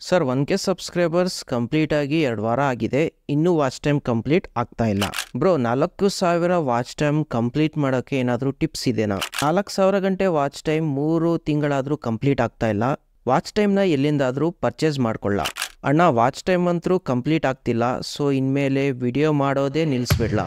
Sir 1K subscribers complete ಆಗಿ 2 ವಾರ ಆಗಿದೆ, ಇನ್ನೂ ವಾಚ್ ಟೈಮ್ ಕಂಪ್ಲೀಟ್ ಆಗ್ತಾ ಇಲ್ಲ. ಬ್ರೋ 4000 ವಾಚ್ ಟೈಮ್ ಕಂಪ್ಲೀಟ್ ಮಾಡೋಕ್ಕೆ ಏನಾದರೂ ಟಿಪ್ಸ್ ಇದೆನಾ? 4000 ಗಂಟೆ ವಾಚ್ ಟೈಮ್ 3 ತಿಂಗಳಾದರೂ ಕಂಪ್ಲೀಟ್ ಆಗ್ತಾ ಇಲ್ಲ. ವಾಚ್ ಟೈಮ್ನ ಎಲ್ಲಿಂದಾದರೂ ಪರ್ಚೇಸ್ ಮಾಡ್ಕೊಳ್ಳ. ಅಣ್ಣ ವಾಚ್ ಟೈಮ್ ಅಂತೂ ಕಂಪ್ಲೀಟ್ ಆಗ್ತಿಲ್ಲ, ಸೊ ಇನ್ಮೇಲೆ ವಿಡಿಯೋ ಮಾಡೋದೇ ನಿಲ್ಲಿಸ್ಬಿಡ್ಲ.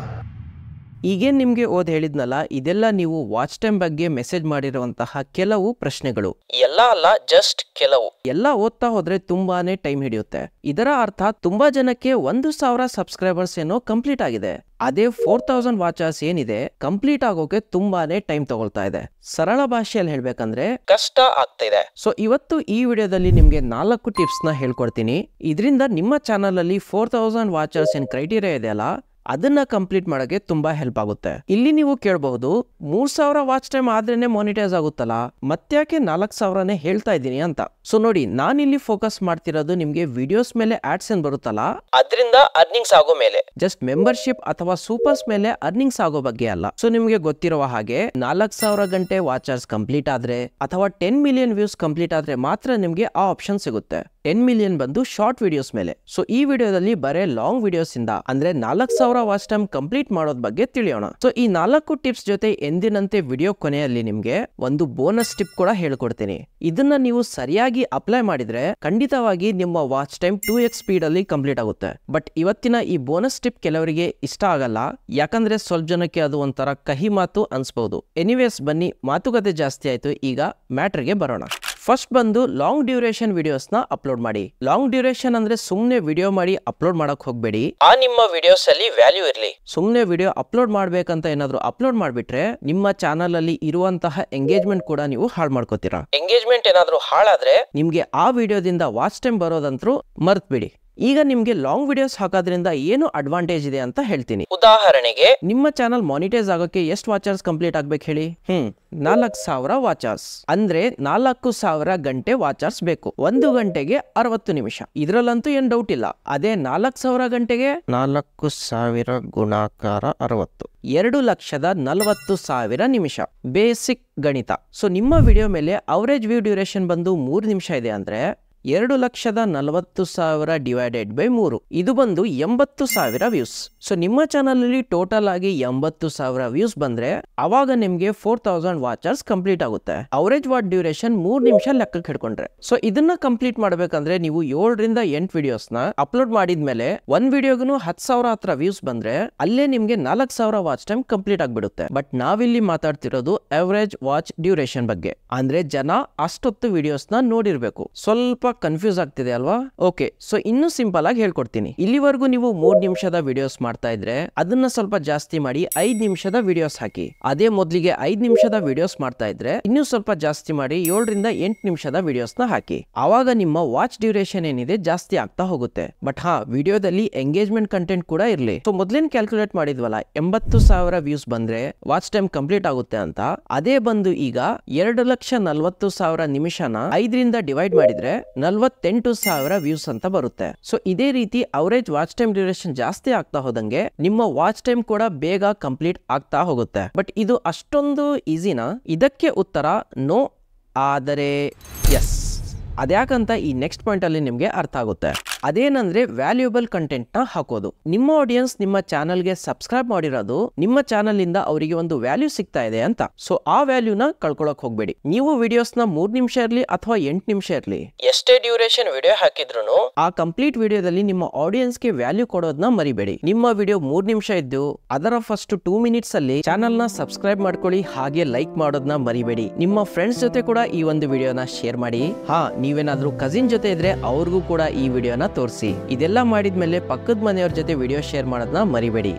ಈಗೇನು ನಿಮಗೆ ಹೇಳಿದ್ನಲ್ಲ, ಇದೆಲ್ಲ ನೀವು ವಾಚ್ ಟೈಮ್ ಬಗ್ಗೆ ಮೆಸೇಜ್ ಮಾಡಿರುವಂತಹ ಕೆಲವು ಪ್ರಶ್ನೆಗಳು. ಎಲ್ಲ ಅಲ್ಲ, ಜಸ್ಟ್ ಕೆಲವು. ಎಲ್ಲ ಓದ್ತಾ ಹೋದ್ರೆ ತುಂಬಾನೇ ಟೈಮ್ ಹಿಡಿಯುತ್ತೆ. ಇದರ ಅರ್ಥ ತುಂಬಾ ಜನಕ್ಕೆ 1000 ಸಬ್ಸ್ಕ್ರೈಬರ್ಸ್ ಏನೋ ಕಂಪ್ಲೀಟ್ ಆಗಿದೆ. ಅದೇ 4000 ವಾಚರ್ಸ್ ಏನಿದೆ ಕಂಪ್ಲೀಟ್ ಆಗೋಕೆ ತುಂಬಾನೇ ಟೈಮ್ ತಗೊಳ್ತಾ ಇದೆ. ಸರಳ ಭಾಷೆಯಲ್ಲಿ ಹೇಳ್ಬೇಕಂದ್ರೆ ಕಷ್ಟ ಆಗ್ತಾ ಇದೆ. ಸೊ ಇವತ್ತು ಈ ವಿಡಿಯೋದಲ್ಲಿ ನಿಮ್ಗೆ 4 ಟಿಪ್ಸ್ ನ ಹೇಳ್ಕೊಡ್ತೀನಿ. ಇದರಿಂದ ನಿಮ್ಮ ಚಾನಲ್ ಅಲ್ಲಿ 4000 ವಾಚರ್ಸ್ ಏನ್ ಕ್ರೈಟೀರಿಯಾ ಇದೆಯಲ್ಲ ಅದನ್ನ ಕಂಪ್ಲೀಟ್ ಮಾಡೋಕೆ ತುಂಬಾ ಹೆಲ್ಪ್ ಆಗುತ್ತೆ. ಇಲ್ಲಿ ನೀವು ಕೇಳಬಹುದು 3000 ವಾಚ್ ಟೈಮ್ ಆದ್ರೇನೆ ಮಾನಿಟೈಸ್ ಆಗುತ್ತಲ್ಲ, ಮತ್ತ್ಯಾಕೆ 4000ನೇ ಹೇಳ್ತಾ ಇದ್ದೀನಿ ಅಂತ. ಸೊ ನೋಡಿ, ನಾನಿಲ್ಲಿ ಫೋಕಸ್ ಮಾಡ್ತಿರೋದು ನಿಮ್ಗೆ ವಿಡಿಯೋಸ್ ಮೇಲೆ ಆಡ್ಸ್ ಏನ್ ಬರುತ್ತಲ್ಲ ಅದರಿಂದ ಅರ್ನಿಂಗ್ಸ್ ಆಗೋ ಮೇಲೆ, ಜಸ್ಟ್ ಮೆಂಬರ್ಶಿಪ್ ಅಥವಾ ಸೂಪರ್ಸ್ ಮೇಲೆ ಅರ್ನಿಂಗ್ಸ್ ಆಗೋ ಬಗ್ಗೆ ಅಲ್ಲ. ಸೊ ನಿಮ್ಗೆ ಗೊತ್ತಿರುವ ಹಾಗೆ 4000 ಗಂಟೆ ವಾಚರ್ಸ್ ಕಂಪ್ಲೀಟ್ ಆದ್ರೆ ಅಥವಾ 10 ಮಿಲಿಯನ್ ವ್ಯೂಸ್ ಕಂಪ್ಲೀಟ್ ಆದ್ರೆ ಮಾತ್ರ ನಿಮ್ಗೆ ಆ ಆಪ್ಷನ್ ಸಿಗುತ್ತೆ. 10 ಮಿಲಿಯನ್ ಬಂದು ಶಾರ್ಟ್ ವಿಡಿಯೋಸ್ ಮೇಲೆ. ಸೊ ಈ ವಿಡಿಯೋದಲ್ಲಿ ಬರೇ ಲಾಂಗ್ ವಿಡಿಯೋಸ್ ಇಂದ ಅಂದ್ರೆ 4000 ವಾಚ್ ಟೈಮ್ ಕಂಪ್ಲೀಟ್ ಮಾಡೋದ್ ಬಗ್ಗೆ ತಿಳಿಯೋಣ. ಸೊ ಈ 4 ಟಿಪ್ಸ್ ಜೊತೆ ಎಂದಿನಂತೆ ವಿಡಿಯೋ ಕೊನೆಯಲ್ಲಿ ನಿಮ್ಗೆ ಒಂದು ಬೋನಸ್ ಟಿಪ್ ಕೂಡ ಹೇಳ್ಕೊಡ್ತೀನಿ. ಇದನ್ನ ನೀವು ಸರಿಯಾಗಿ ಅಪ್ಲೈ ಮಾಡಿದ್ರೆ ಖಂಡಿತವಾಗಿ ನಿಮ್ಮ ವಾಚ್ ಟೈಮ್ 2x ಸ್ಪೀಡ್ ಅಲ್ಲಿ ಕಂಪ್ಲೀಟ್ ಆಗುತ್ತೆ. ಬಟ್ ಇವತ್ತಿನ ಈ ಬೋನಸ್ ಟಿಪ್ ಕೆಲವರಿಗೆ ಇಷ್ಟ ಆಗಲ್ಲ, ಯಾಕಂದ್ರೆ ಸ್ವಲ್ಪ ಜನಕ್ಕೆ ಅದು ಒಂಥರ ಕಹಿ ಮಾತು ಅನ್ಸ್ಬಹುದು. ಎನಿವೇಸ್ ಬನ್ನಿ, ಮಾತುಕತೆ ಜಾಸ್ತಿ ಆಯ್ತು, ಈಗ ಮ್ಯಾಟರ್ಗೆ ಬರೋಣ. ಫಸ್ಟ್ ಬಂದು ಲಾಂಗ್ ಡ್ಯೂರೇಷನ್ ವಿಡಿಯೋಸ್ ನ ಅಪ್ಲೋಡ್ ಮಾಡಿ. ಲಾಂಗ್ ಡ್ಯೂರೇಷನ್ ಅಂದ್ರೆ ಸುಮ್ನೆ ವಿಡಿಯೋ ಮಾಡಿ ಅಪ್ಲೋಡ್ ಮಾಡಕ್ ಹೋಗ್ಬೇಡಿ. ಆ ನಿಮ್ಮ ವಿಡಿಯೋಸ್ ಅಲ್ಲಿ ವ್ಯಾಲ್ಯೂ ಇರ್ಲಿ. ಸುಮ್ನೆ ವಿಡಿಯೋ ಅಪ್ಲೋಡ್ ಮಾಡ್ಬೇಕಂತ ಏನಾದ್ರು ಅಪ್ಲೋಡ್ ಮಾಡ್ಬಿಟ್ರೆ ನಿಮ್ಮ ಚಾನಲ್ ಅಲ್ಲಿ ಇರುವಂತಹ ಎಂಗೇಜ್ಮೆಂಟ್ ಕೂಡ ನೀವು ಹಾಳು ಮಾಡ್ಕೋತೀರಾ. ಎಂಗೇಜ್ಮೆಂಟ್ ಏನಾದ್ರು ಹಾಳಾದ್ರೆ ನಿಮ್ಗೆ ಆ ವಿಡಿಯೋದಿಂದ ವಾಚ್ ಟೈಮ್ ಬರೋದಂತೂ ಮರ್ತ್ ಬಿಡಿ. ಈಗ ನಿಮ್ಗೆ ಲಾಂಗ್ ವಿಡಿಯೋಸ್ ಹಾಕೋದ್ರಿಂದ ಏನು ಅಡ್ವಾಂಟೇಜ್ ಇದೆ ಅಂತ ಹೇಳ್ತೀನಿ. ಉದಾಹರಣೆಗೆ ನಿಮ್ಮ ಚಾನಲ್ ಮಾನಿಟೈಸ್ ಆಗೋಕೆ ಎಷ್ಟು ವಾಚರ್ಸ್ ಕಂಪ್ಲೀಟ್ ಆಗ್ಬೇಕು ಹೇಳಿ? 4000 ವಾಚರ್ಸ್ ಅಂದ್ರೆ 4000 ಗಂಟೆ ವಾಚರ್ಸ್ ಬೇಕು. 1 ಗಂಟೆಗೆ 60 ನಿಮಿಷ. ಇದ್ರಲ್ಲಂತೂ ಏನ್ ಡೌಟ್ ಇಲ್ಲ. ಅದೇ 4000 ಗಂಟೆಗೆ 4000 ಗುಣಾಕಾರ 60 2,40,000 ನಿಮಿಷ. ಬೇಸಿಕ್ ಗಣಿತ. ಸೊ ನಿಮ್ಮ ವಿಡಿಯೋ ಮೇಲೆ ಅವರೇಜ್ ವ್ಯೂ ಡ್ಯೂರೇಷನ್ ಬಂದು 3 ನಿಮಿಷ ಇದೆ ಅಂದ್ರೆ 2,40,000 ಡಿವೈಡೆಡ್ ಬೈ 3 ಇದು ಬಂದು 80,000 ವ್ಯೂಸ್. ಸೊ ನಿಮ್ಮ ಚಾನಲ್ ಅಲ್ಲಿ ಟೋಟಲ್ ಆಗಿ 80,000 ವ್ಯೂಸ್ ಬಂದ್ರೆ ಅವಾಗ ನಿಮ್ಗೆ 4000 ವಾಚರ್ಸ್ ಕಂಪ್ಲೀಟ್ ಆಗುತ್ತೆ. ಅವರೇಜ್ ವಾಚ್ ಡ್ಯೂರೇಷನ್ 3 ನಿಮಿಷ ಲೆಕ್ಕಕ್ಕೆ ಹಿಡ್ಕೊಂಡ್ರೆ. ಸೊ ಇದನ್ನ ಕಂಪ್ಲೀಟ್ ಮಾಡ್ಬೇಕಂದ್ರೆ ನೀವು 7 ರಿಂದ 8 ವಿಡಿಯೋಸ್ ನ ಅಪ್ಲೋಡ್ ಮಾಡಿದ್ಮೇಲೆ ಒಂದ್ ವಿಡಿಯೋಗೂ 10,000 ಹತ್ರ ವ್ಯೂಸ್ ಬಂದ್ರೆ ಅಲ್ಲೇ ನಿಮ್ಗೆ 4000 ವಾಚ್ ಟೈಮ್ ಕಂಪ್ಲೀಟ್ ಆಗ್ಬಿಡುತ್ತೆ. ಬಟ್ ನಾವಿಲ್ಲಿ ಮಾತಾಡ್ತಿರೋದು ಅವರೇಜ್ ವಾಚ್ ಡ್ಯೂರೇಷನ್ ಬಗ್ಗೆ. ಅಂದ್ರೆ ಜನ ಅಷ್ಟೊತ್ತು ವಿಡಿಯೋಸ್ ನ ನೋಡಿರ್ಬೇಕು. ಸ್ವಲ್ಪ ಕನ್ಫ್ಯೂಸ್ ಆಗ್ತಿದೆ ಅಲ್ವಾ? ಓಕೆ, ಸೊ ಇನ್ನು ಸಿಂಪಲ್ ಆಗಿ ಹೇಳ್ಕೊಡ್ತೀನಿ. ಇಲ್ಲಿವರೆಗೂ ನೀವು 3 ನಿಮಿಷದ ವಿಡಿಯೋಸ್ ಮಾಡ್ತಾ ಇದ್ರೆ ಅದನ್ನ ಸ್ವಲ್ಪ ಜಾಸ್ತಿ ಮಾಡಿ 5 ನಿಮಿಷದ ವಿಡಿಯೋಸ್ ಹಾಕಿ. ಅದೇ ಮೊದಲಿಗೆ 5 ನಿಮಿಷದ ವಿಡಿಯೋಸ್ ಮಾಡ್ತಾ ಇದ್ರೆ ಇನ್ನೂ ಸ್ವಲ್ಪ ಜಾಸ್ತಿ ಮಾಡಿ 7 ರಿಂದ 8 ನಿಮಿಷದ ವಿಡಿಯೋಸ್ ನ ಹಾಕಿ. ಆವಾಗ ನಿಮ್ಮ ವಾಚ್ ಡ್ಯೂರೇಷನ್ ಏನಿದೆ ಜಾಸ್ತಿ ಆಗ್ತಾ ಹೋಗುತ್ತೆ. ಬಟ್ ವಿಡಿಯೋದಲ್ಲಿ ಎಂಗೇಜ್ಮೆಂಟ್ ಕಂಟೆಂಟ್ ಕೂಡ ಇರ್ಲಿ. ಸೊ ಮೊದ್ಲೇನ್ ಕ್ಯಾಲ್ಕುಲೇಟ್ ಮಾಡಿದ್ವಲ್ಲ 80,000 ವ್ಯೂಸ್ ಬಂದ್ರೆ ವಾಚ್ ಟೈಮ್ ಕಂಪ್ಲೀಟ್ ಆಗುತ್ತೆ ಅಂತ, ಅದೇ ಬಂದು ಈಗ 2,40,000 ನಿಮಿಷನ 5 ರಿಂದ ಡಿವೈಡ್ ಮಾಡಿದ್ರೆ 48,000 ವ್ಯೂಸ್ ಅಂತ ಬರುತ್ತೆ. ಸೊ ಇದೇ ರೀತಿ ಅವರೇಜ್ ವಾಚ್ ಟೈಮ್ ಡ್ಯೂರೇಷನ್ ಜಾಸ್ತಿ ಆಗ್ತಾ ಹೋದಂಗೆ ನಿಮ್ಮ ವಾಚ್ ಟೈಮ್ ಕೂಡ ಬೇಗ ಕಂಪ್ಲೀಟ್ ಆಗ್ತಾ ಹೋಗುತ್ತೆ. ಬಟ್ ಇದು ಅಷ್ಟೊಂದು ಈಸಿನಾ? ಇದಕ್ಕೆ ಉತ್ತರ ನೋ, ಆದರೆ ಎಸ್. ಅದ್ಯಾಕಂತ ಈ ನೆಕ್ಸ್ಟ್ ಪಾಯಿಂಟ್ ಅಲ್ಲಿ ನಿಮ್ಗೆ ಅರ್ಥ ಆಗುತ್ತೆ. ಅದೇನಂದ್ರೆ ವ್ಯಾಲ್ಯೂಬಲ್ ಕಂಟೆಂಟ್ ನ ಹಾಕೋದು. ನಿಮ್ಮ ಆಡಿಯನ್ಸ್ ನಿಮ್ಮ ಚಾನಲ್ಗೆ ಸಬ್ಸ್ಕ್ರೈಬ್ ಮಾಡಿರೋದು ನಿಮ್ಮ ಚಾನಲ್ ಇಂದ ಅವರಿಗೆ ಒಂದು ವ್ಯಾಲ್ಯೂ ಸಿಗ್ತಾ ಇದೆ ಅಂತ. ಸೊ ಆ ವ್ಯಾಲ್ಯೂನ ಕಳ್ಕೊಳಕ್ ಹೋಗ್ಬೇಡಿ. ನೀವು ವಿಡಿಯೋಸ್ ನ 3 ನಿಮಿಷ ಇರ್ಲಿ ಅಥವಾ 8 ನಿಮಿಷ ಇರ್ಲಿ, ಎಷ್ಟೇ ಡ್ಯೂರೇಷನ್ ವಿಡಿಯೋ ಹಾಕಿದ್ರು ಆ ಕಂಪ್ಲೀಟ್ ವಿಡಿಯೋದಲ್ಲಿ ನಿಮ್ಮ ಆಡಿಯನ್ಸ್ ಗೆ ವ್ಯಾಲ್ಯೂ ಕೊಡೋದನ್ನ ಮರಿಬೇಡಿ. ನಿಮ್ಮ ವಿಡಿಯೋ 3 ನಿಮಿಷ ಇದ್ದು ಅದರ ಫಸ್ಟ್ 2 ಮಿನಿಟ್ಸ್ ಅಲ್ಲಿ ಚಾನಲ್ ನ ಸಬ್ಸ್ಕ್ರೈಬ್ ಮಾಡ್ಕೊಳ್ಳಿ, ಹಾಗೆ ಲೈಕ್ ಮಾಡೋದನ್ನ ಮರಿಬೇಡಿ. ನಿಮ್ಮ ಫ್ರೆಂಡ್ಸ್ ಜೊತೆ ಕೂಡ ಈ ಒಂದು ವಿಡಿಯೋನ ಶೇರ್ ಮಾಡಿ. ನೀವೇನಾದ್ರೂ ಕಸಿನ್ ಜೊತೆ ಇದ್ರೆ ಅವ್ರಿಗೂ ಕೂಡ ಈ ವಿಡಿಯೋನ ತೋರಿಸಿ. ಇದೆಲ್ಲ ಮಾಡಿದ್ಮೇಲೆ ಪಕ್ಕದ ಮನೆಯವ್ರ ಜೊತೆ ವಿಡಿಯೋ ಶೇರ್ ಮಾಡೋದನ್ನ ಮರಿಬೇಡಿ.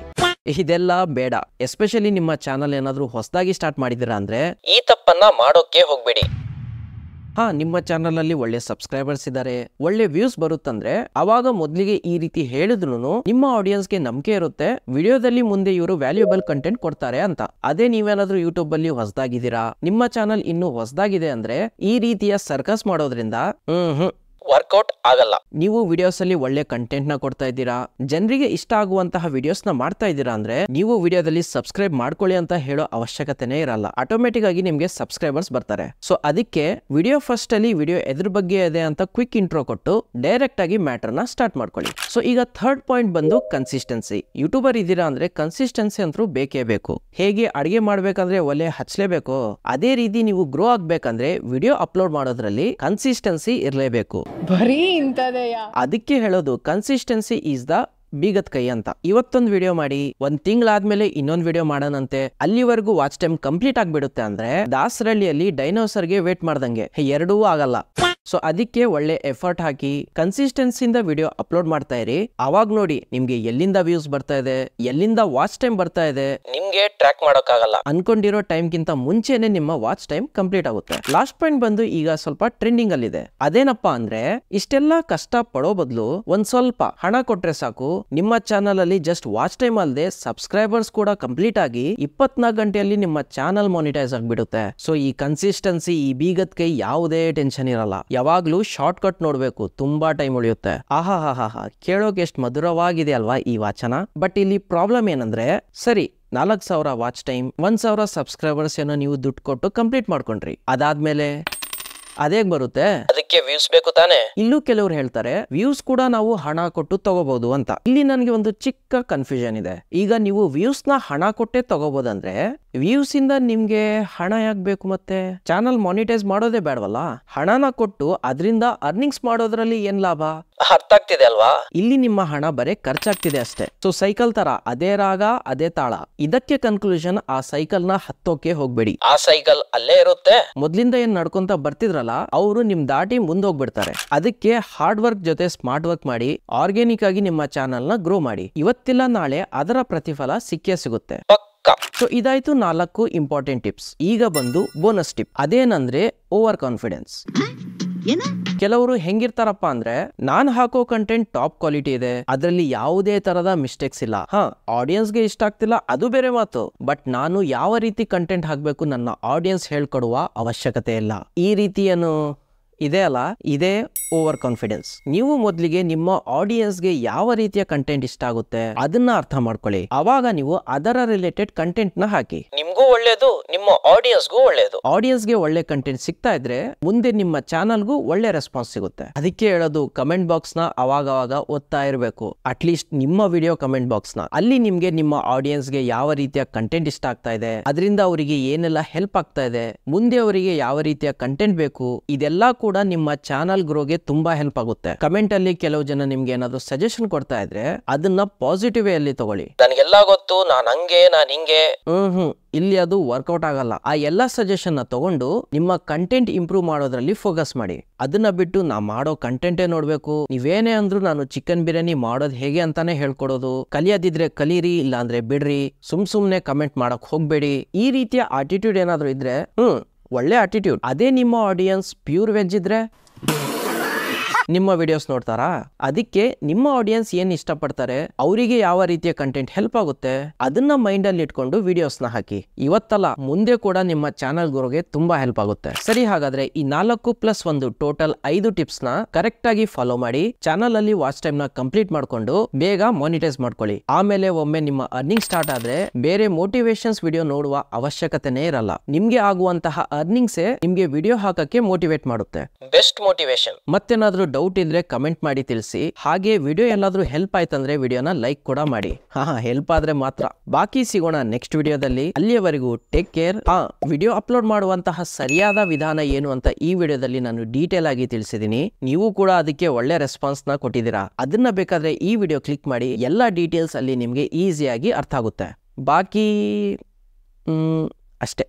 ಇದೆಲ್ಲ ಬೇಡ. ಎಸ್ಪೆಷಲಿ ನಿಮ್ಮ ಚಾನಲ್ ಏನಾದ್ರೂ ಹೊಸದಾಗಿ ಸ್ಟಾರ್ಟ್ ಮಾಡಿದಿರಾ ಅಂದ್ರೆ ಈ ತಪ್ಪನ್ನ ಮಾಡೋಕೆ ಹೋಗ್ಬೇಡಿ. ನಿಮ್ಮ ಚಾನಲ್ ಅಲ್ಲಿ ಒಳ್ಳೆ ಸಬ್ಸ್ಕ್ರೈಬರ್ಸ್ ಇದ್ದಾರೆ, ಒಳ್ಳೆ ವ್ಯೂಸ್ ಬರುತ್ತಂದ್ರೆ ಅವಾಗ ಮೊದಲಿಗೆ ಈ ರೀತಿ ಹೇಳಿದ್ರು ನಿಮ್ಮ ಆಡಿಯನ್ಸ್ಗೆ ನಂಬಿಕೆ ಇರುತ್ತೆ ವಿಡಿಯೋದಲ್ಲಿ ಮುಂದೆ ಇವರು ವ್ಯಾಲ್ಯೂಬಲ್ ಕಂಟೆಂಟ್ ಕೊಡ್ತಾರೆ ಅಂತ. ಅದೇ ನೀವೇನಾದ್ರೂ ಯೂಟ್ಯೂಬ್ ಅಲ್ಲಿ ಹೊಸದಾಗಿದ್ದೀರಾ, ನಿಮ್ಮ ಚಾನಲ್ ಇನ್ನೂ ಹೊಸದಾಗಿದೆ ಅಂದ್ರೆ ಈ ರೀತಿಯ ಸರ್ಕಸ್ ಮಾಡೋದ್ರಿಂದ ವರ್ಕೌಟ್ ಆಗಲ್ಲ. ನೀವು ವಿಡಿಯೋಸ್ ಅಲ್ಲಿ ಒಳ್ಳೆ ಕಂಟೆಂಟ್ ನ ಕೊಡ್ತಾ ಇದ್ದೀರಾ, ಜನರಿಗೆ ಇಷ್ಟ ಆಗುವಂತಹ ವಿಡಿಯೋಸ್ ನ ಮಾಡ್ತಾ ಇದ್ದೀರಾ ಅಂದ್ರೆ ನೀವು ವಿಡಿಯೋದಲ್ಲಿ ಸಬ್ಸ್ಕ್ರೈಬ್ ಮಾಡ್ಕೊಳ್ಳಿ ಅಂತ ಹೇಳೋ ಅವಶ್ಯಕತೆನೇ ಇರಲ್ಲ. ಆಟೋಮೆಟಿಕ್ ಆಗಿ ನಿಮ್ಗೆ ಸಬ್ಸ್ಕ್ರೈಬರ್ಸ್ ಬರ್ತಾರೆ. ಸೊ ಅದಕ್ಕೆ ವಿಡಿಯೋ ಫಸ್ಟ್ ಅಲ್ಲಿ ವಿಡಿಯೋ ಎದ್ರ ಬಗ್ಗೆ ಇದೆ ಅಂತ ಕ್ವಿಕ್ ಇಂಟ್ರೋ ಕೊಟ್ಟು ಡೈರೆಕ್ಟ್ ಆಗಿ ಮ್ಯಾಟರ್ ನ ಸ್ಟಾರ್ಟ್ ಮಾಡ್ಕೊಳ್ಳಿ. ಸೊ ಈಗ ಥರ್ಡ್ ಪಾಯಿಂಟ್ ಬಂದು ಕನ್ಸಿಸ್ಟೆನ್ಸಿ. ಯೂಟ್ಯೂಬರ್ ಇದ್ದೀರಾ ಅಂದ್ರೆ ಕನ್ಸಿಸ್ಟೆನ್ಸಿ ಅಂತೂ ಬೇಕೇ ಬೇಕು. ಹೇಗೆ ಅಡಿಗೆ ಮಾಡ್ಬೇಕಂದ್ರೆ ಒಲೆ ಹಚ್ಚಲೇಬೇಕು, ಅದೇ ರೀತಿ ನೀವು ಗ್ರೋ ಆಗ್ಬೇಕಂದ್ರೆ ವಿಡಿಯೋ ಅಪ್ಲೋಡ್ ಮಾಡೋದ್ರಲ್ಲಿ ಕನ್ಸಿಸ್ಟೆನ್ಸಿ ಇರಲೇಬೇಕು. ಅದಕ್ಕೆ ಹೇಳೋದು ಕನ್ಸಿಸ್ಟೆನ್ಸಿ ಈಸ್ ದ ಬೀಗದ ಕೈ ಅಂತ. ಇವತ್ತೊಂದು ವಿಡಿಯೋ ಮಾಡಿ ಒಂದ್ ತಿಂಗಳಾದ್ಮೇಲೆ ಇನ್ನೊಂದು ವಿಡಿಯೋ ಮಾಡೋಣಂತೆ, ಅಲ್ಲಿವರೆಗೂ ವಾಚ್ ಟೈಮ್ ಕಂಪ್ಲೀಟ್ ಆಗ್ಬಿಡುತ್ತೆ ಅಂದ್ರೆ ದಾಸರಳ್ಳಿಯಲ್ಲಿ ಡೈನೋಸರ್ಗೆ ವೇಟ್ ಮಾಡ್ದಂಗೆ, ಎರಡೂ ಆಗಲ್ಲ. ಸೊ ಅದಕ್ಕೆ ಒಳ್ಳೆ ಎಫರ್ಟ್ ಹಾಕಿ ಕನ್ಸಿಸ್ಟೆನ್ಸಿಯಿಂದ ವಿಡಿಯೋ ಅಪ್ಲೋಡ್ ಮಾಡ್ತಾ ಇರಿ. ಅವಾಗ ನೋಡಿ ನಿಮ್ಗೆ ಎಲ್ಲಿಂದ ವ್ಯೂಸ್ ಬರ್ತಾ ಇದೆ, ಎಲ್ಲಿಂದ ವಾಚ್ ಟೈಮ್ ಬರ್ತಾ ಇದೆ ನಿಮ್ಗೆ ಟ್ರ್ಯಾಕ್ ಮಾಡೋಕ್ಕಾಗಲ್ಲ. ಅನ್ಕೊಂಡಿರೋ ಟೈಮ್ ಗಿಂತ ಮುಂಚೆನೆ ನಿಮ್ಮ ವಾಚ್ ಟೈಮ್ ಕಂಪ್ಲೀಟ್ ಆಗುತ್ತೆ. ಲಾಸ್ಟ್ ಪಾಯಿಂಟ್ ಬಂದು ಈಗ ಸ್ವಲ್ಪ ಟ್ರೆಂಡಿಂಗ್ ಅಲ್ಲಿ ಇದೆ. ಅದೇನಪ್ಪಾ ಅಂದ್ರೆ ಇಷ್ಟೆಲ್ಲಾ ಕಷ್ಟ ಪಡೋ ಬದಲು ಒಂದ್ ಸ್ವಲ್ಪ ಹಣ ಕೊಟ್ರೆ ಸಾಕು, ನಿಮ್ಮ ಚಾನಲ್ ಅಲ್ಲಿ ಜಸ್ಟ್ ವಾಚ್ ಟೈಮ್ ಅಲ್ಲದೆ ಸಬ್ಸ್ಕ್ರೈಬರ್ಸ್ ಕೂಡ ಕಂಪ್ಲೀಟ್ ಆಗಿ 24 ಗಂಟೆಯಲ್ಲಿ ನಿಮ್ಮ ಚಾನಲ್ ಮಾನಿಟೈಸ್ ಆಗ್ಬಿಡುತ್ತೆ. ಸೊ ಈ ಕನ್ಸಿಸ್ಟೆನ್ಸಿ, ಈ ಬೀಗದ ಕೈ ಯಾವುದೇ ಟೆನ್ಷನ್ ಇರಲ್ಲ. ಯಾವಾಗ್ಲೂ ಶಾರ್ಟ್ ಕಟ್ ನೋಡ್ಬೇಕು, ತುಂಬಾ ಟೈಮ್ ಉಳಿಯುತ್ತೆ. ಆಹಾ ಕೇಳೋಕೆ ಎಷ್ಟು ಮಧುರವಾಗಿದೆ ಅಲ್ವಾ ಈ ವಾಚನ. ಬಟ್ ಇಲ್ಲಿ ಪ್ರಾಬ್ಲಮ್ ಏನಂದ್ರೆ, ಸರಿ 4,000 ವಾಚ್ ಟೈಮ್, 1,000 ಸಬ್ಸ್ಕ್ರೈಬರ್ಸ್ ಏನೋ ನೀವು ದುಡ್ಡು ಕೊಟ್ಟು ಕಂಪ್ಲೀಟ್ ಮಾಡ್ಕೊಂಡ್ರಿ, ಅದಾದ್ಮೇಲೆ ಅದೇ ಬರುತ್ತೆ, ಅದಕ್ಕೆ ವ್ಯೂಸ್ ಬೇಕು ತಾನೆ. ಇಲ್ಲೂ ಕೆಲವ್ರು ಹೇಳ್ತಾರೆ ವ್ಯೂಸ್ ಕೂಡ ನಾವು ಹಣ ಕೊಟ್ಟು ತಗೋಬಹುದು ಅಂತ. ಇಲ್ಲಿ ನನಗೆ ಒಂದು ಚಿಕ್ಕ ಕನ್ಫ್ಯೂಷನ್ ಇದೆ. ಈಗ ನೀವು ವ್ಯೂಸ್ ನ ಹಣ ಕೊಟ್ಟೆ ತಗೋಬಹುದಂದ್ರೆ ವ್ಯೂಸ್ ಇಂದ ನಿಮ್ಗೆ ಹಣ ಯಾಕೆ ಬೇಕು? ಮತ್ತೆ ಚಾನಲ್ ಮಾನಿಟೈಸ್ ಮಾಡೋದೇ ಬೇಡವಲ್ಲ? ಹಣನ ಕೊಟ್ಟು ಅದರಿಂದ ಅರ್ನಿಂಗ್ಸ್ ಮಾಡೋದ್ರಲ್ಲಿ ಏನ್ ಲಾಭ? ಅರ್ಥ ಆಗ್ತಿದೆ ಅಲ್ವಾ? ಇಲ್ಲಿ ನಿಮ್ಮ ಹಣ ಬರೇ ಖರ್ಚಾಗ್ತಿದೆ ಅಷ್ಟೇ. ಸೊ ಸೈಕಲ್ ತರ ಅದೇ ರಾಗ ಅದೇ ತಾಳ. ಇದಕ್ಕೆ ಕನ್ಕ್ಲೂಷನ್, ಆ ಸೈಕಲ್ ನ ಹತ್ತೋಕೆ ಹೋಗ್ಬೇಡಿ, ಆ ಸೈಕಲ್ ಅಲ್ಲೇ ಇರುತ್ತೆ. ಮೊದ್ಲಿಂದ ಏನ್ ನಡ್ಕೊಂತ ಬರ್ತಿದ್ರಲ್ಲ ಅವರು ನಿಮ್ ದಾಟಿ ಮುಂದೋಗ್ಬಿಡ್ತಾರೆ. ಅದಕ್ಕೆ ಹಾರ್ಡ್ ವರ್ಕ್ ಜೊತೆ ಸ್ಮಾರ್ಟ್ ವರ್ಕ್ ಮಾಡಿ ಆರ್ಗ್ಯಾನಿಕ್ ಆಗಿ ನಿಮ್ಮ ಚಾನಲ್ ನ ಗ್ರೋ ಮಾಡಿ. ಇವತ್ತಿಲ್ಲ ನಾಳೆ ಅದರ ಪ್ರತಿಫಲ ಸಿಕ್ಕೇ ಸಿಗುತ್ತೆ. ಸೊ ಇದಾಯ್ತು 4 ಇಂಪಾರ್ಟೆಂಟ್ ಟಿಪ್ಸ್. ಈಗ ಬಂದು ಬೋನಸ್ ಟಿಪ್. ಅದೇನಂದ್ರೆ ಓವರ್ ಕಾನ್ಫಿಡೆನ್ಸ್. ಕೆಲವರು ಹೆಂಗಿರ್ತಾರಪ್ಪ ಅಂದ್ರೆ, ನಾನ್ ಹಾಕೋ ಕಂಟೆಂಟ್ ಟಾಪ್ ಕ್ವಾಲಿಟಿ ಇದೆ, ಅದ್ರಲ್ಲಿ ಯಾವುದೇ ತರದ ಮಿಸ್ಟೇಕ್ಸ್ ಇಲ್ಲ. ಆಡಿಯನ್ಸ್ಗೆ ಇಷ್ಟ ಆಗ್ತಿಲ್ಲ ಅದು ಬೇರೆ ಮಾತು, ಬಟ್ ನಾನು ಯಾವ ರೀತಿ ಕಂಟೆಂಟ್ ಹಾಕ್ಬೇಕು ನನ್ನ ಆಡಿಯನ್ಸ್ ಹೇಳ್ಕೊಡುವ ಅವಶ್ಯಕತೆ ಇಲ್ಲ. ಈ ರೀತಿಯನ್ನು ಇದೆ ಅಲ್ಲ, ಇದೇ ಓವರ್ ಕಾನ್ಫಿಡೆನ್ಸ್. ನೀವು ಮೊದಲಿಗೆ ನಿಮ್ಮ ಆಡಿಯನ್ಸ್ಗೆ ಯಾವ ರೀತಿಯ ಕಂಟೆಂಟ್ ಇಷ್ಟ ಆಗುತ್ತೆ ಅದನ್ನ ಅರ್ಥ ಮಾಡ್ಕೊಳ್ಳಿ. ಅವಾಗ ನೀವು ಅದರ ರಿಲೇಟೆಡ್ ಕಂಟೆಂಟ್ ನ ಹಾಕಿ. ನಿಮ್ಗೂ ಒಳ್ಳೇದು, ನಿಮ್ಮ ಆಡಿಯನ್ಸ್ಗೂ ಒಳ್ಳೇದು. ಆಡಿಯನ್ಸ್ಗೆ ಒಳ್ಳೆ ಕಂಟೆಂಟ್ ಸಿಗ್ತಾ ಇದ್ರೆ ಮುಂದೆ ನಿಮ್ಮ ಚಾನಲ್ಗೂ ಒಳ್ಳೆ ರೆಸ್ಪಾನ್ಸ್ ಸಿಗುತ್ತೆ. ಅದಕ್ಕೆ ಹೇಳೋದು ಕಮೆಂಟ್ ಬಾಕ್ಸ್ ನ ಅವಾಗ ಓದ್ತಾ ಇರಬೇಕು. ಅಟ್ಲೀಸ್ಟ್ ನಿಮ್ಮ ವಿಡಿಯೋ ಕಮೆಂಟ್ ಬಾಕ್ಸ್ ನ. ಅಲ್ಲಿ ನಿಮ್ಗೆ ನಿಮ್ಮ ಆಡಿಯನ್ಸ್ಗೆ ಯಾವ ರೀತಿಯ ಕಂಟೆಂಟ್ ಇಷ್ಟ ಆಗ್ತಾ ಇದೆ, ಅದರಿಂದ ಅವರಿಗೆ ಏನೆಲ್ಲ ಹೆಲ್ಪ್ ಆಗ್ತಾ ಇದೆ, ಮುಂದೆ ಅವರಿಗೆ ಯಾವ ರೀತಿಯ ಕಂಟೆಂಟ್ ಬೇಕು, ಇದೆಲ್ಲ ಕೂಡ ನಿಮ್ಮ ಚಾನಲ್ ಗ್ರೋಗೆ ತುಂಬಾ ಹೆಲ್ಪ್ ಆಗುತ್ತೆ. ಕಮೆಂಟ್ ಅಲ್ಲಿ ಕೆಲವು ಜನ ನಿಮ್ಗೆ ಏನಾದ್ರು ಸಜೆಷನ್ ಕೊಡ್ತಾ ಇದ್ರೆ ಅದನ್ನ ಪಾಸಿಟಿವ್ ವೇ ಅಲ್ಲಿ ತಗೊಳ್ಳಿ. ನನಗೆಲ್ಲ ಗೊತ್ತು, ನಾನ್ ಹಂಗೆ ನಾನ್ ಹಿಂಗೆ, ಇಲ್ಲಿ ಅದು ವರ್ಕೌಟ್ ಆಗಲ್ಲ. ಆ ಎಲ್ಲಾ ಸಜೆಷನ್ ನ ತಗೊಂಡು ನಿಮ್ಮ ಕಂಟೆಂಟ್ ಇಂಪ್ರೂವ್ ಮಾಡೋದ್ರಲ್ಲಿ ಫೋಕಸ್ ಮಾಡಿ. ಅದನ್ನ ಬಿಟ್ಟು ನಾ ಮಾಡೋ ಕಂಟೆಂಟೇ ನೋಡ್ಬೇಕು, ನೀವೇನೇ ಅಂದ್ರು ನಾನು ಚಿಕನ್ ಬಿರಿಯಾನಿ ಮಾಡೋದು ಹೇಗೆ ಅಂತಾನೆ ಹೇಳ್ಕೊಡೋದು, ಕಲಿಯೋದಿದ್ರೆ ಕಲೀರಿ, ಇಲ್ಲ ಅಂದ್ರೆ ಬಿಡ್ರಿ, ಸುಮ್ನೆ ಕಮೆಂಟ್ ಮಾಡಕ್ ಹೋಗ್ಬೇಡಿ. ಈ ರೀತಿಯ ಆಟಿಟ್ಯೂಡ್ ಏನಾದ್ರು ಇದ್ರೆ ಒಳ್ಳೆ ಆಟಿಟ್ಯೂಡ್. ಅದೇ ನಿಮ್ಮ ಆಡಿಯನ್ಸ್ ಪ್ಯೂರ್ ವೆಜ್ ಇದ್ರೆ ನಿಮ್ಮ ವಿಡಿಯೋಸ್ ನೋಡ್ತಾರಾ? ಅದಕ್ಕೆ ನಿಮ್ಮ ಆಡಿಯನ್ಸ್ ಏನ್ ಇಷ್ಟಪಡ್ತಾರೆ, ಅವರಿಗೆ ಯಾವ ರೀತಿಯ ಕಂಟೆಂಟ್ ಹೆಲ್ಪ್ ಆಗುತ್ತೆ ಅದನ್ನ ಮೈಂಡ್ ಅಲ್ಲಿ ಇಟ್ಕೊಂಡು ವಿಡಿಯೋಸ್ ನ ಹಾಕಿ. ಇವತ್ತಲ್ಲ ಮುಂದೆ ಕೂಡ ನಿಮ್ಮ ಚಾನಲ್ ಗ್ರೋಗೆ ತುಂಬಾ ಹೆಲ್ಪ್ ಆಗುತ್ತೆ. ಸರಿ, ಹಾಗಾದ್ರೆ ಈ 4+1 ಟೋಟಲ್ 5 ಟಿಪ್ಸ್ ನ ಕರೆಕ್ಟ್ ಆಗಿ ಫಾಲೋ ಮಾಡಿ ಚಾನಲ್ ಅಲ್ಲಿ ವಾಚ್ ಟೈಮ್ ನ ಕಂಪ್ಲೀಟ್ ಮಾಡ್ಕೊಂಡು ಬೇಗ ಮಾನಿಟೈಸ್ ಮಾಡ್ಕೊಳ್ಳಿ. ಆಮೇಲೆ ಒಮ್ಮೆ ನಿಮ್ಮ ಅರ್ನಿಂಗ್ ಸ್ಟಾರ್ಟ್ ಆದ್ರೆ ಬೇರೆ ಮೋಟಿವೇಶನ್ಸ್ ವಿಡಿಯೋ ನೋಡುವ ಅವಶ್ಯಕತೆನೇ ಇರಲ್ಲ. ನಿಮ್ಗೆ ಆಗುವಂತಹ ಅರ್ನಿಂಗ್ಸೇ ನಿಮ್ಗೆ ವಿಡಿಯೋ ಹಾಕಕ್ಕೆ ಮೋಟಿವೇಟ್ ಮಾಡುತ್ತೆ. Best motivation. ಮತ್ತೇನಾದ್ರೂ ಡೌಟ್ ಇದ್ರೆ ಕಮೆಂಟ್ ಮಾಡಿ ತಿಳಿಸಿ. ಹಾಗೆ ವಿಡಿಯೋ ಎಲ್ಲಾದ್ರೂ ಹೆಲ್ಪ್ ಆಯ್ತಂದ್ರೆ ವಿಡಿಯೋನ ಲೈಕ್ ಕೂಡ ಮಾಡಿ. ಹೆಲ್ಪ್ ಆದ್ರೆ ಮಾತ್ರ. ಬಾಕಿ ಸಿಗೋಣ ನೆಕ್ಸ್ಟ್ ವಿಡಿಯೋದಲ್ಲಿ. ಅಲ್ಲಿಯವರೆಗೂ ಟೇಕ್ ಕೇರ್. ವಿಡಿಯೋ ಅಪ್ಲೋಡ್ ಮಾಡುವಂತಹ ಸರಿಯಾದ ವಿಧಾನ ಏನು ಅಂತ ಈ ವಿಡಿಯೋದಲ್ಲಿ ನಾನು ಡೀಟೇಲ್ ಆಗಿ ತಿಳಿಸಿದೀನಿ. ನೀವು ಕೂಡ ಅದಕ್ಕೆ ಒಳ್ಳೆ ರೆಸ್ಪಾನ್ಸ್ ನ ಕೊಟ್ಟಿದ್ದೀರಾ. ಅದನ್ನ ಬೇಕಾದ್ರೆ ಈ ವಿಡಿಯೋ ಕ್ಲಿಕ್ ಮಾಡಿ, ಎಲ್ಲಾ ಡೀಟೇಲ್ಸ್ ಅಲ್ಲಿ ನಿಮ್ಗೆ ಈಸಿಯಾಗಿ ಅರ್ಥ ಆಗುತ್ತೆ. ಬಾಕಿ ಅಷ್ಟೇ.